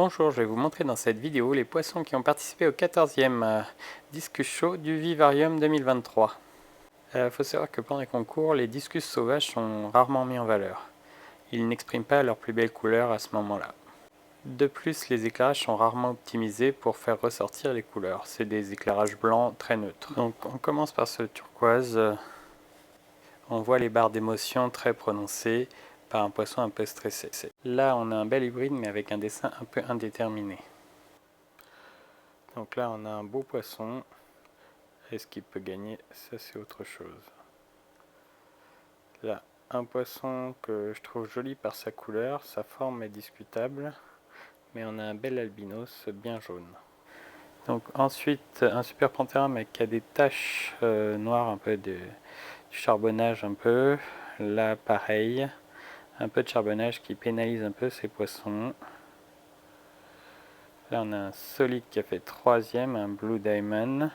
Bonjour, je vais vous montrer dans cette vidéo les poissons qui ont participé au 14e Discus Show du Vivarium 2023. Il faut savoir que pendant les concours, les discus sauvages sont rarement mis en valeur. Ils n'expriment pas leurs plus belles couleurs à ce moment-là. De plus, les éclairages sont rarement optimisés pour faire ressortir les couleurs. C'est des éclairages blancs très neutres. Donc on commence par ce turquoise. On voit les barres d'émotion très prononcées par un poisson un peu stressé. Là, on a un bel hybride mais avec un dessin un peu indéterminé. Donc là, on a un beau poisson. Est-ce qu'il peut gagner? Ça, c'est autre chose. Là, un poisson que je trouve joli par sa couleur. Sa forme est discutable. Mais on a un bel albinos bien jaune. Donc ensuite, un super panthère mais qui a des taches noires, un peu du charbonnage un peu. Là, pareil. Un peu de charbonnage qui pénalise un peu ces poissons. Là, on a un solide qui a fait 3e, un Blue Diamond.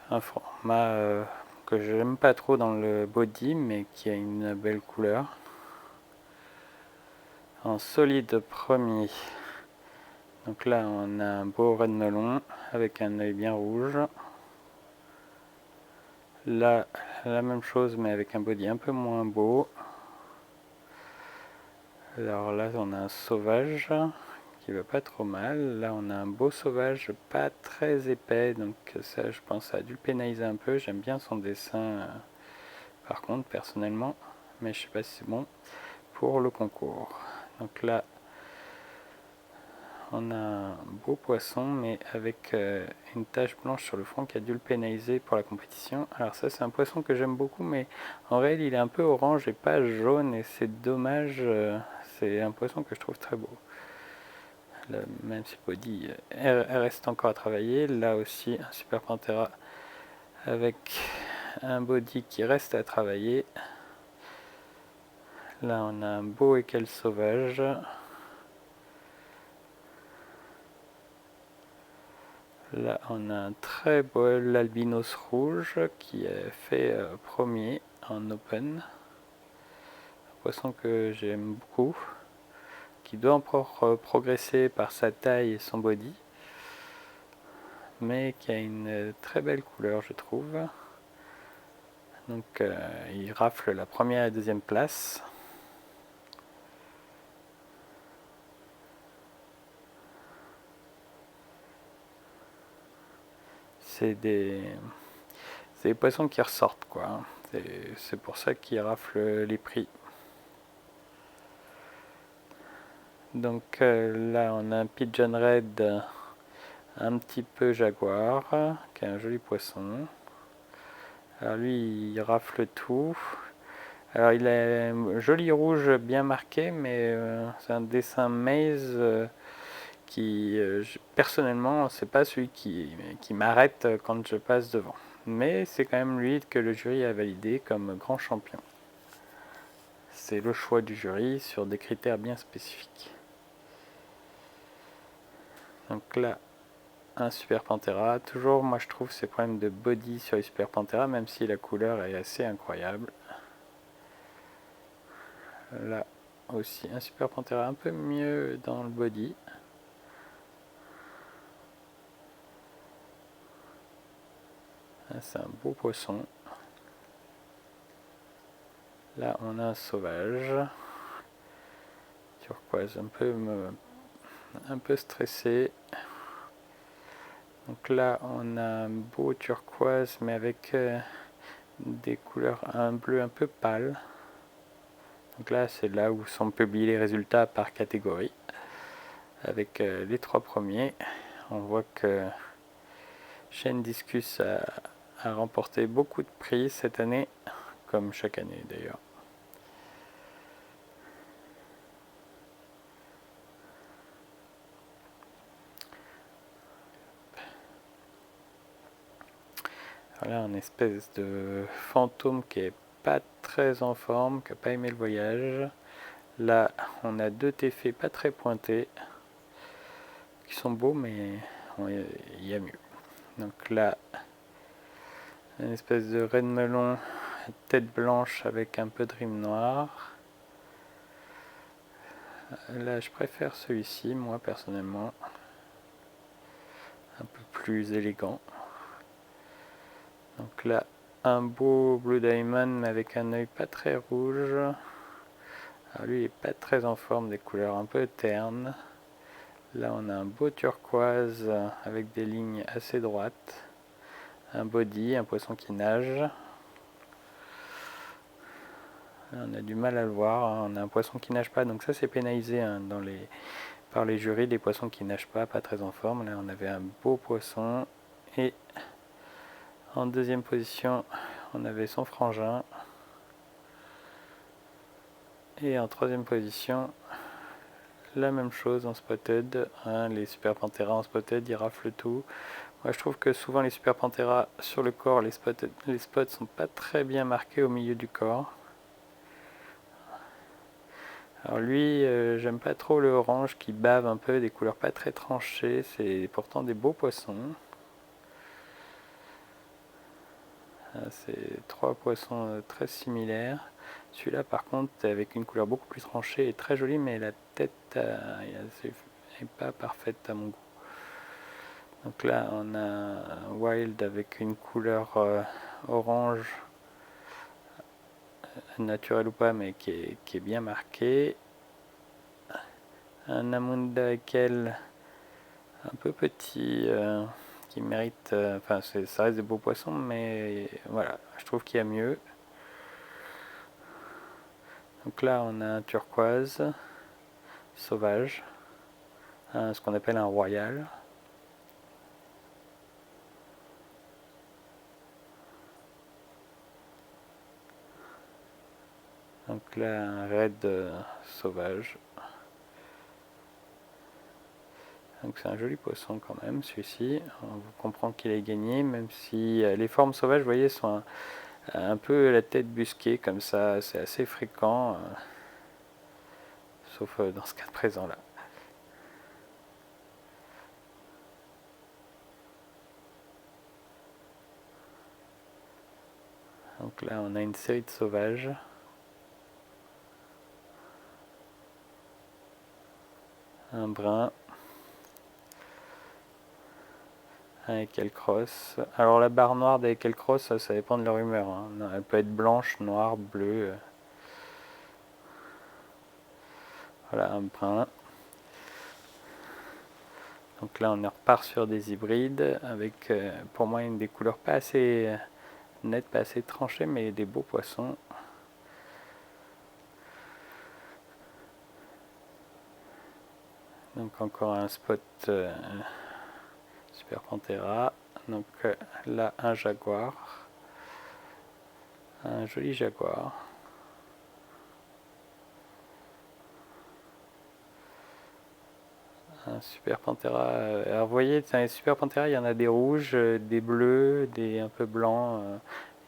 Un format que j'aime pas trop dans le body, mais qui a une belle couleur. En solide premier. Donc là, on a un beau red melon avec un œil bien rouge. Là, la même chose, mais avec un body un peu moins beau. Alors là, on a un sauvage qui va pas trop mal. Là, on a un beau sauvage pas très épais, donc ça, je pense, ça a dû le pénaliser un peu. J'aime bien son dessin, par contre, personnellement, mais je sais pas si c'est bon pour le concours. Donc là, on a un beau poisson, mais avec une tache blanche sur le front qui a dû le pénaliser pour la compétition. Alors ça, c'est un poisson que j'aime beaucoup, mais en réel, il est un peu orange et pas jaune, et c'est dommage. C'est un poisson que je trouve très beau. Là, même si le body elle reste encore à travailler. Là aussi, un super panthera avec un body qui reste à travailler. Là, on a un beau équel sauvage. Là, on a un très beau albinos rouge qui est fait premier en open. Un poisson que j'aime beaucoup, qui doit encore progresser par sa taille et son body, mais qui a une très belle couleur, je trouve. Donc, il rafle la première et deuxième place. C'est des poissons qui ressortent, quoi. C'est pour ça qu'ils raflent les prix. Donc là, on a un pigeon red un petit peu jaguar, qui est un joli poisson. Alors lui, il rafle tout. Alors il est joli rouge bien marqué, mais c'est un dessin maze qui, personnellement, c'est pas celui qui m'arrête quand je passe devant. Mais c'est quand même lui que le jury a validé comme grand champion. C'est le choix du jury sur des critères bien spécifiques. Donc là, un Super Panthera. Toujours, moi je trouve ces problèmes de body sur les Super Panthera, même si la couleur est assez incroyable. Là aussi, un Super Panthera un peu mieux dans le body. C'est un beau poisson. Là, on a un sauvage. Turquoise, un peu stressé. Donc là, on a un beau turquoise, mais avec des couleurs, un bleu un peu pâle. Donc là, c'est là où sont publiés les résultats par catégorie. Avec les 3 premiers, on voit que Shane Discus a remporté beaucoup de prix cette année, comme chaque année d'ailleurs. Voilà, une espèce de fantôme qui est pas très en forme, qui n'a pas aimé le voyage. Là, on a 2 téfés pas très pointés, qui sont beaux, mais il y a mieux. Donc là, une espèce de red melon, tête blanche avec un peu de rime noire. Là, je préfère celui-ci, moi, personnellement. Un peu plus élégant. Donc là, un beau Blue Diamond avec un œil pas très rouge. Alors lui, il est pas très en forme, des couleurs un peu ternes. Là, on a un beau turquoise avec des lignes assez droites. Un body, un poisson qui nage. Là, on a du mal à le voir. On a un poisson qui nage pas, donc ça c'est pénalisé par les jurys, des poissons qui nagent pas très en forme. Là, on avait un beau poisson. Et en deuxième position, on avait son frangin. Et en troisième position, la même chose en spotted. Les Super Panthera en spotted, ils raflent tout. Moi, je trouve que souvent les Super Panthera sur le corps, les spots sont pas très bien marqués au milieu du corps. Alors lui, j'aime pas trop le orange qui bave un peu, des couleurs pas très tranchées. C'est pourtant des beaux poissons. C'est trois poissons très similaires. Celui-là, par contre, avec une couleur beaucoup plus tranchée, est très joli, mais la tête n'est pas parfaite à mon goût. Donc là, on a un wild avec une couleur orange, naturelle ou pas, mais qui est bien marquée. Un Amunda Ekel un peu petit, qui mérite... Enfin, ça reste des beaux poissons, mais voilà, je trouve qu'il y a mieux. Donc là, on a un turquoise sauvage, ce qu'on appelle un royal. Donc là, un red sauvage. Donc c'est un joli poisson quand même, celui-ci. On comprend qu'il a gagné, même si les formes sauvages, vous voyez, sont un peu la tête busquée, comme ça. C'est assez fréquent, sauf dans ce cas présent là. Donc là, on a une série de sauvages. Un brun. Un Ekelcross. Alors la barre noire des Ekelcross, ça dépend de leur humeur. Hein. Elle peut être blanche, noire, bleue. Voilà, un brun. Donc là, on repart sur des hybrides avec, pour moi, des couleurs pas assez nettes, pas assez tranchées, mais des beaux poissons. Donc encore un spot Super Panthera. Donc là, un jaguar. Un joli jaguar. Un Super Panthera. Alors vous voyez, les Super Panthera, il y en a des rouges, des bleus, des un peu blancs.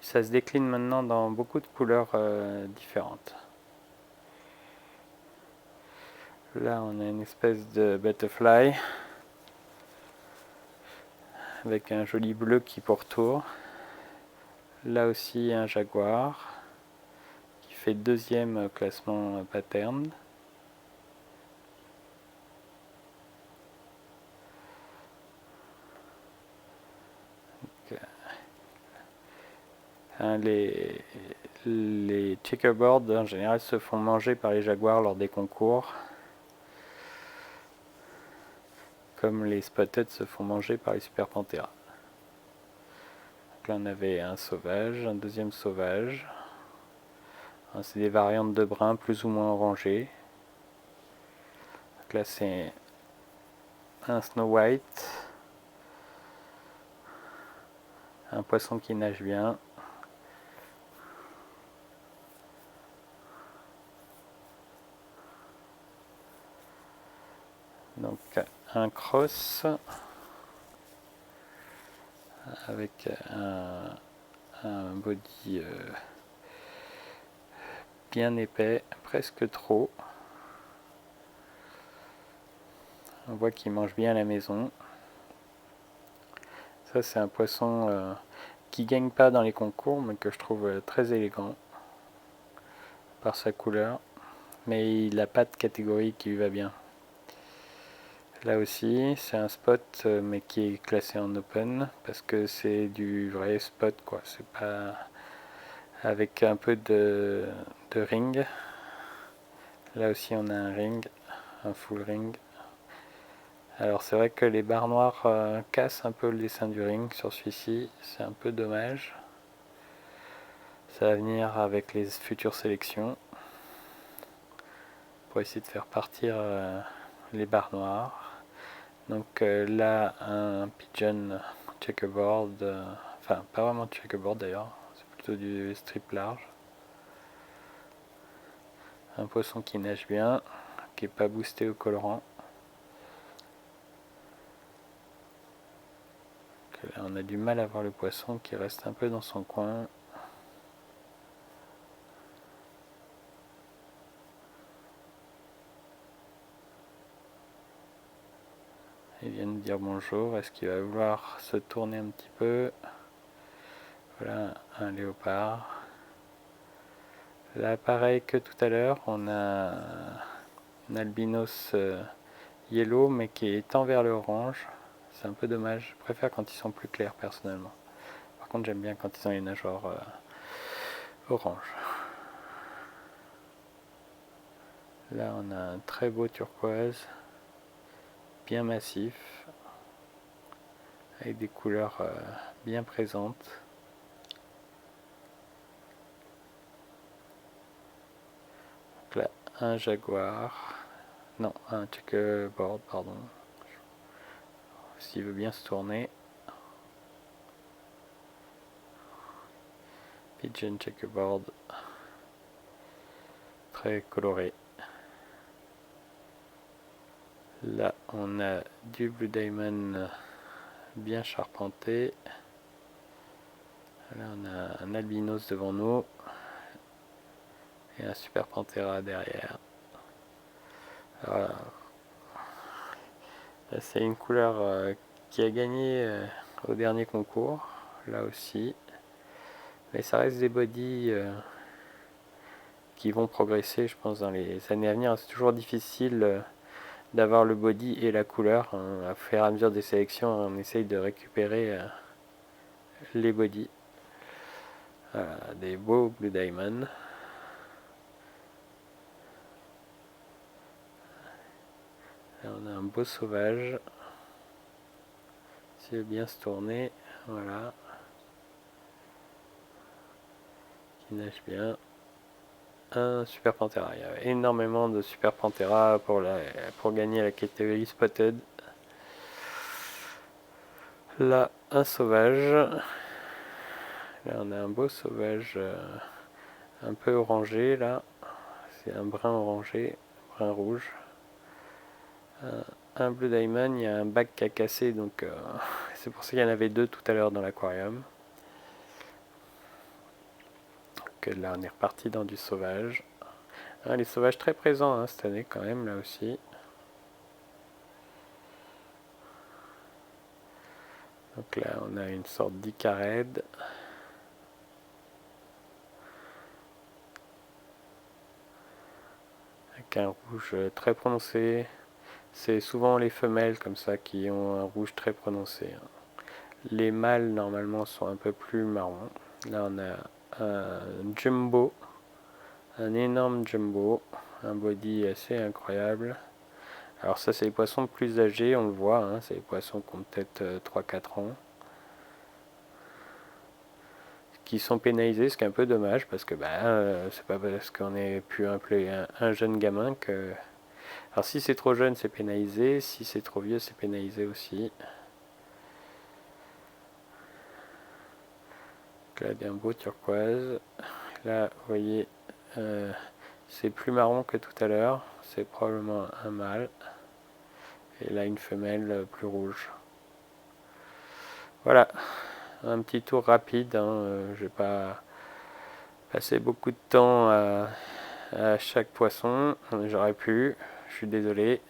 Ça se décline maintenant dans beaucoup de couleurs différentes. Là, on a une espèce de butterfly avec un joli bleu qui pourtourne. Là aussi, un jaguar qui fait deuxième classement pattern. Les checkerboards en général se font manger par les jaguars lors des concours, comme les spotted se font manger par les Super Panthera. Donc là on avait un sauvage, un deuxième sauvage. C'est des variantes de brun plus ou moins orangées. Donc là c'est un Snow White, un poisson qui nage bien. Donc un cross avec un body bien épais, presque trop. On voit qu'il mange bien à la maison. Ça c'est un poisson qui gagne pas dans les concours mais que je trouve très élégant par sa couleur. mais il n'a pas de catégorie qui lui va bien. Là aussi, c'est un spot, mais qui est classé en open, parce que c'est du vrai spot, quoi. C'est pas avec un peu de ring. Là aussi, on a un ring, un full ring. Alors c'est vrai que les barres noires cassent un peu le dessin du ring sur celui-ci, c'est un peu dommage. Ça va venir avec les futures sélections pour essayer de faire partir les barres noires. Donc là, un pigeon checkerboard, enfin pas vraiment checkerboard d'ailleurs, c'est plutôt du strip large. Un poisson qui nage bien, qui n'est pas boosté au colorant. Là, on a du mal à voir le poisson qui reste un peu dans son coin. Il vient de dire bonjour. Est-ce qu'il va vouloir se tourner un petit peu? Voilà un léopard. Là, pareil que tout à l'heure, on a un albinos yellow, mais qui tend vers le orange. C'est un peu dommage. Je préfère quand ils sont plus clairs, personnellement. Par contre, j'aime bien quand ils ont les nageoires orange. Là, on a un très beau turquoise, bien massif, avec des couleurs bien présentes. Donc là, un jaguar, non, un checkerboard, pardon, s'il veut bien se tourner. Pigeon checkerboard, très coloré. Là, on a du Blue Diamond bien charpenté. Là, on a un albinos devant nous et un Super Panthera derrière. Voilà. Là, c'est une couleur qui a gagné au dernier concours, là aussi. Mais ça reste des bodies qui vont progresser, je pense, dans les années à venir. C'est toujours difficile d'avoir le body et la couleur. Hein. À fur et à mesure des sélections, on essaye de récupérer les bodies. Voilà, des beaux Blue Diamond. Là, on a un beau sauvage. S'il veut bien se tourner, voilà. Qui nage bien. Un Super Panthera. Il y a énormément de Super Panthera pour gagner la catégorie Spotted. Là, un sauvage. Là, on a un beau sauvage un peu orangé, là. C'est un brun orangé, brun rouge. Un Blue Diamond, il y a un bac qui a cassé, donc c'est pour ça qu'il y en avait deux tout à l'heure dans l'aquarium. Donc là, on est reparti dans du sauvage. Ah, les sauvages très présents hein, cette année quand même, là aussi. Donc là, on a une sorte d'Icared. Avec un rouge très prononcé. C'est souvent les femelles comme ça qui ont un rouge très prononcé. Les mâles normalement sont un peu plus marrons. Là on a un jumbo, un énorme jumbo, un body assez incroyable. Alors ça c'est les poissons plus âgés, on le voit, hein, c'est les poissons qui ont peut-être 3-4 ans. Qui sont pénalisés, ce qui est un peu dommage parce que c'est pas parce qu'on est plus un jeune gamin que... Alors si c'est trop jeune c'est pénalisé, si c'est trop vieux c'est pénalisé aussi. Donc là il y a un beau turquoise. Là vous voyez c'est plus marron que tout à l'heure, c'est probablement un mâle. Et là une femelle plus rouge. Voilà, un petit tour rapide, hein, je vais pas passer beaucoup de temps à chaque poisson, j'aurais pu, je suis désolé.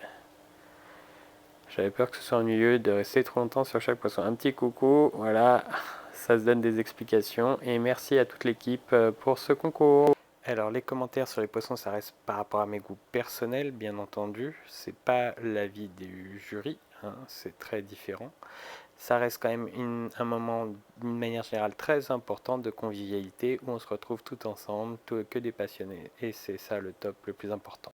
J'avais peur que ce soit ennuyeux de rester trop longtemps sur chaque poisson. Un petit coucou, voilà, ça se donne des explications. Et merci à toute l'équipe pour ce concours. Alors les commentaires sur les poissons, ça reste par rapport à mes goûts personnels, bien entendu. C'est pas l'avis du jury, hein, c'est très différent. Ça reste quand même un moment, d'une manière générale, très important de convivialité où on se retrouve tout ensemble, que des passionnés. Et c'est ça le top le plus important.